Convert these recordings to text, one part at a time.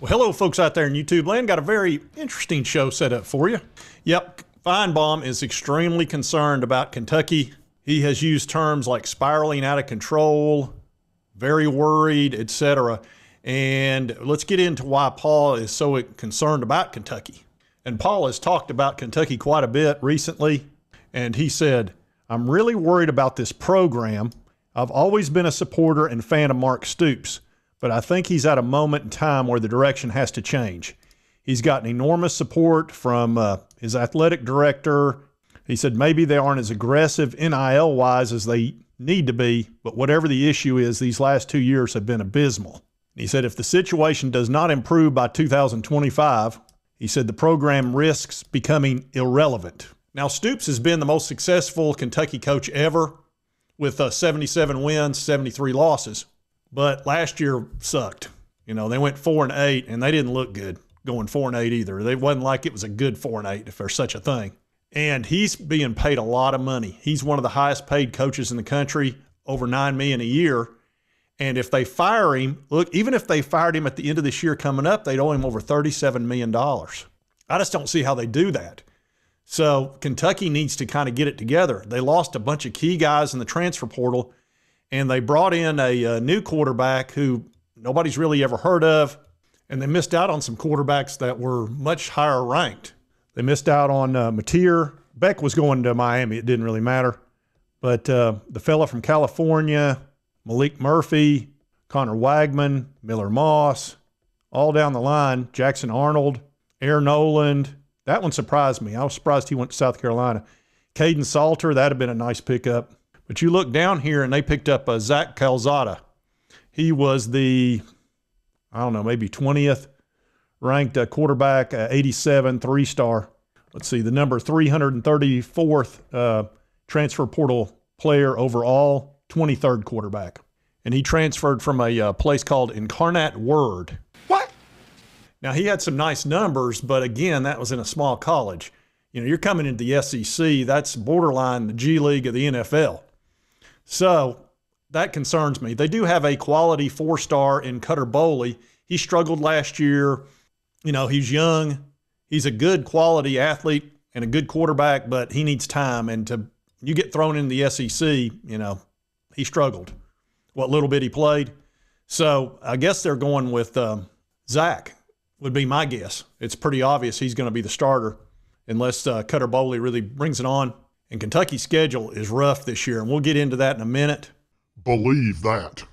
Well, hello, folks out there in YouTube land. Got a very interesting show set up for you. Yep, Finebaum is extremely concerned about Kentucky. He has used terms like spiraling out of control, very worried, etc. And let's get into why Paul is so concerned about Kentucky. And Paul has talked about Kentucky quite a bit recently. And he said, I'm really worried about this program. I've always been a supporter and fan of Mark Stoops, but I think he's at a moment in time where the direction has to change. He's gotten enormous support from his athletic director. He said maybe they aren't as aggressive NIL-wise as they need to be, but whatever the issue is, these last 2 years have been abysmal. He said if the situation does not improve by 2025, he said the program risks becoming irrelevant. Now, Stoops has been the most successful Kentucky coach ever with 77 wins, 73 losses. But last year sucked. You know, they went 4-8, and they didn't look good going 4-8 either. It wasn't like it was a good 4-8, if there's such a thing. And he's being paid a lot of money. He's one of the highest paid coaches in the country, over $9 million a year. And if they fire him, look, even if they fired him at the end of this year coming up, they'd owe him over $37 million. I just don't see how they do that. So Kentucky needs to kind of get it together. They lost a bunch of key guys in the transfer portal, and they brought in a new quarterback who nobody's really ever heard of, and they missed out on some quarterbacks that were much higher ranked. They missed out on Mateer. Beck was going to Miami. It didn't really matter. But the fella from California, Malik Murphy, Connor Wagman, Miller Moss, all down the line, Jackson Arnold, Air Noland. That one surprised me. I was surprised he went to South Carolina. Caden Salter, that'd have been a nice pickup. But you look down here, and they picked up Zach Calzada. He was the, I don't know, maybe 20th ranked quarterback, 87, three-star. Let's see, the number 334th transfer portal player overall, 23rd quarterback. And he transferred from a place called Incarnate Word. What? Now, he had some nice numbers, but again, that was in a small college. You know, you're coming into the SEC, that's borderline the G League of the NFL. So that concerns me. They do have a quality four-star in Cutter Boley. He struggled last year. You know, he's young. He's a good quality athlete and a good quarterback, but he needs time. And you get thrown in the SEC, you know, he struggled what little bit he played. So I guess they're going with Zach would be my guess. It's pretty obvious he's going to be the starter unless Cutter Boley really brings it on. And Kentucky's schedule is rough this year, and we'll get into that in a minute. Believe that.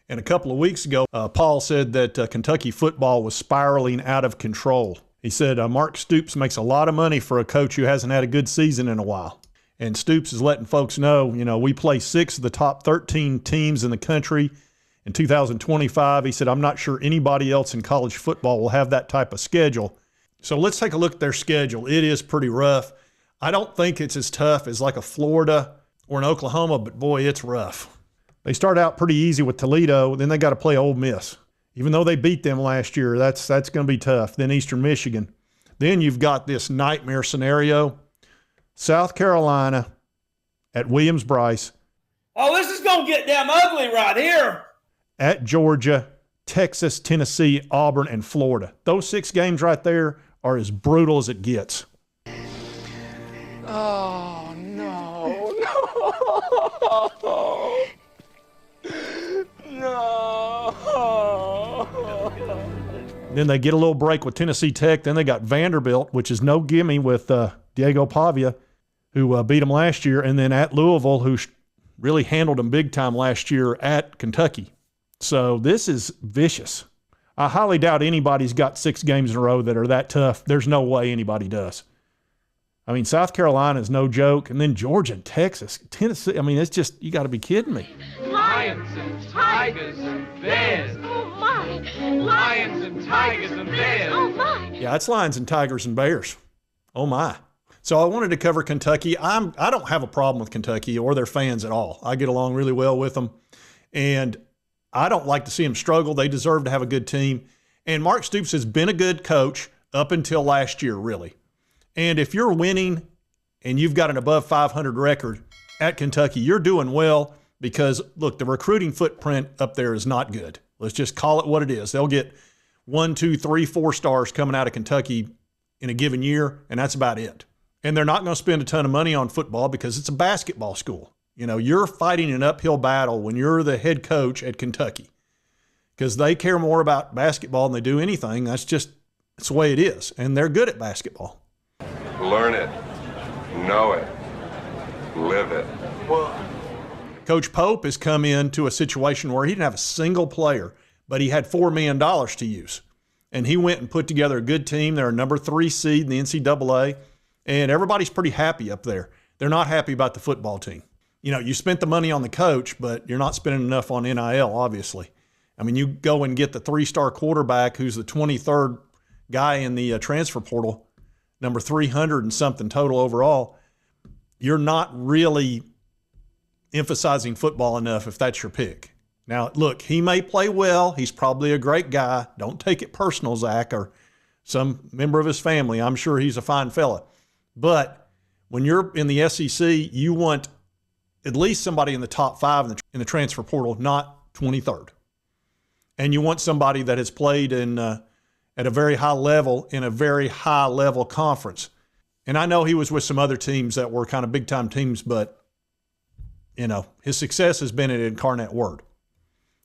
And a couple of weeks ago, Paul said that Kentucky football was spiraling out of control. He said Mark Stoops makes a lot of money for a coach who hasn't had a good season in a while. And Stoops is letting folks know, you know, we play 6 of the top 13 teams in the country in 2025. He said, I'm not sure anybody else in college football will have that type of schedule. So let's take a look at their schedule. It is pretty rough. I don't think it's as tough as like a Florida or an Oklahoma, but boy, it's rough. They start out pretty easy with Toledo, then they got to play Ole Miss. Even though they beat them last year, that's going to be tough. Then Eastern Michigan. Then you've got this nightmare scenario. South Carolina at Williams-Brice. Oh, this is going to get damn ugly right here. At Georgia, Texas, Tennessee, Auburn, and Florida. Those 6 games right there are as brutal as it gets. Oh, no, no, no. Then they get a little break with Tennessee Tech. Then they got Vanderbilt, which is no gimme with Diego Pavia, who beat them last year. And then at Louisville, who really handled them big time last year at Kentucky. So this is vicious. I highly doubt anybody's got 6 games in a row that are that tough. There's no way anybody does. I mean, South Carolina is no joke. And then Georgia and Texas, Tennessee. I mean, it's just, you got to be kidding me. Lions and tigers and bears. Oh, my. Lions and tigers and bears. Oh, my. Yeah, it's Lions and Tigers and Bears. Oh, my. So I wanted to cover Kentucky. I don't have a problem with Kentucky or their fans at all. I get along really well with them. And I don't like to see them struggle. They deserve to have a good team. And Mark Stoops has been a good coach up until last year, really. And if you're winning and you've got an above 500 record at Kentucky, you're doing well because, look, the recruiting footprint up there is not good. Let's just call it what it is. They'll get 1, 2, 3, 4 stars coming out of Kentucky in a given year, and that's about it. And they're not going to spend a ton of money on football because it's a basketball school. You know, you're fighting an uphill battle when you're the head coach at Kentucky because they care more about basketball than they do anything. That's the way it is, and they're good at basketball. Learn it, know it, live it. Coach Pope has come into a situation where he didn't have a single player, but he had $4 million to use. And he went and put together a good team. They're a number 3 seed in the NCAA, and everybody's pretty happy up there. They're not happy about the football team. You know, you spent the money on the coach, but you're not spending enough on NIL, obviously. I mean, you go and get the 3-star quarterback who's the 23rd guy in the transfer portal, number 300 and something total overall. You're not really emphasizing football enough if that's your pick. Now, look, he may play well. He's probably a great guy. Don't take it personal, Zach, or some member of his family. I'm sure he's a fine fella. But when you're in the SEC, you want at least somebody in the top 5 in the transfer portal, not 23rd. And you want somebody that has played at a very high level in a very high-level conference. And I know he was with some other teams that were kind of big-time teams, but, you know, his success has been at Incarnate Word.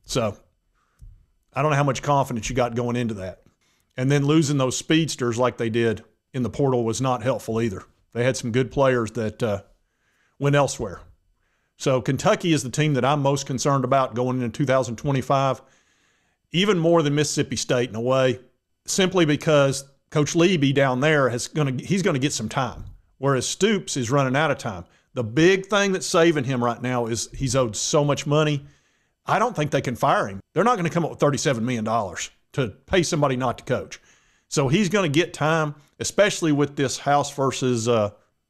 So I don't know how much confidence you got going into that. And then losing those speedsters like they did in the portal was not helpful either. They had some good players that went elsewhere. So Kentucky is the team that I'm most concerned about going into 2025, even more than Mississippi State in a way, simply because Coach Leby down there he's going to get some time, whereas Stoops is running out of time. The big thing that's saving him right now is he's owed so much money. I don't think they can fire him. They're not going to come up with $37 million to pay somebody not to coach. So he's going to get time, especially with this House versus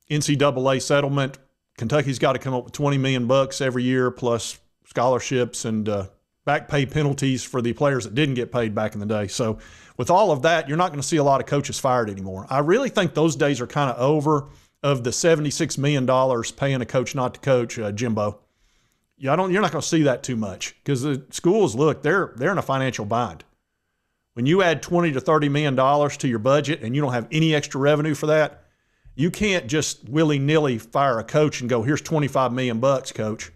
NCAA settlement. Kentucky's got to come up with $20 million every year plus scholarships and back pay penalties for the players that didn't get paid back in the day. So with all of that, you're not going to see a lot of coaches fired anymore. I really think those days are kind of over of the $76 million paying a coach not to coach, Jimbo. You're not going to see that too much because the schools, look, they're in a financial bind. When you add $20 to $30 million to your budget and you don't have any extra revenue for that, you can't just willy-nilly fire a coach and go, here's $25 million, coach.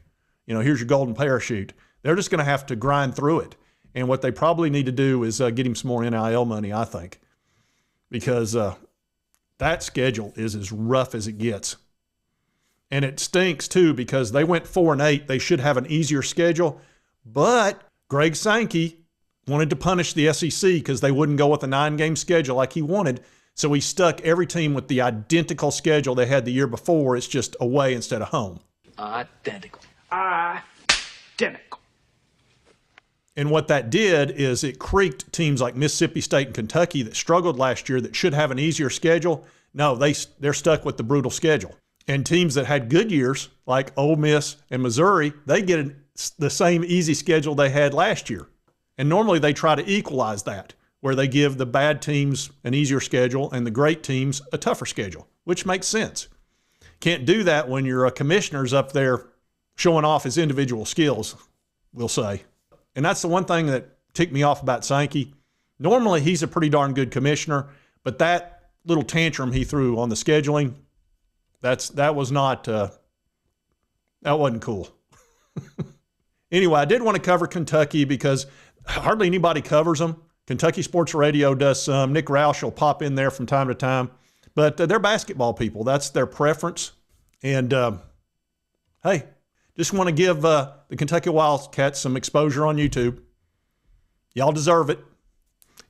You know, here's your golden parachute. They're just going to have to grind through it. And what they probably need to do is get him some more NIL money, I think, because that schedule is as rough as it gets. And it stinks, too, because they went 4-8. They should have an easier schedule. But Greg Sankey wanted to punish the SEC because they wouldn't go with a 9-game schedule like he wanted. So he stuck every team with the identical schedule they had the year before. It's just away instead of home. Identical. And what that did is it creaked teams like Mississippi State and Kentucky that struggled last year that should have an easier schedule. No, they're stuck with the brutal schedule. And teams that had good years, like Ole Miss and Missouri, they get the same easy schedule they had last year. And normally they try to equalize that, where they give the bad teams an easier schedule and the great teams a tougher schedule, which makes sense. Can't do that when your commissioner's up there showing off his individual skills, we'll say. And that's the one thing that ticked me off about Sankey. Normally he's a pretty darn good commissioner, but that little tantrum he threw on the scheduling, that wasn't cool. Anyway, I did want to cover Kentucky because hardly anybody covers them. Kentucky Sports Radio does some. Nick Roush will pop in there from time to time. But they're basketball people. That's their preference. And, hey, just want to give the Kentucky Wildcats some exposure on YouTube. Y'all deserve it.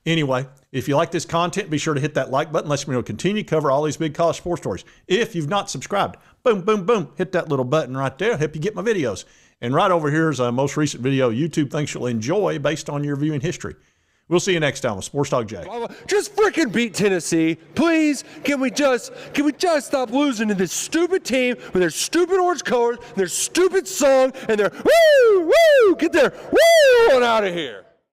Anyway, if you like this content, be sure to hit that like button. Let's continue to cover all these big college sports stories. If you've not subscribed, boom, boom, boom, hit that little button right there. Help you get my videos. And right over here is a most recent video YouTube thinks you'll enjoy based on your viewing history. We'll see you next time with Sports Talk Jay. Just freaking beat Tennessee. Please, can we just stop losing to this stupid team with their stupid orange colors, their stupid song, and their woo, woo, get their woo on out of here.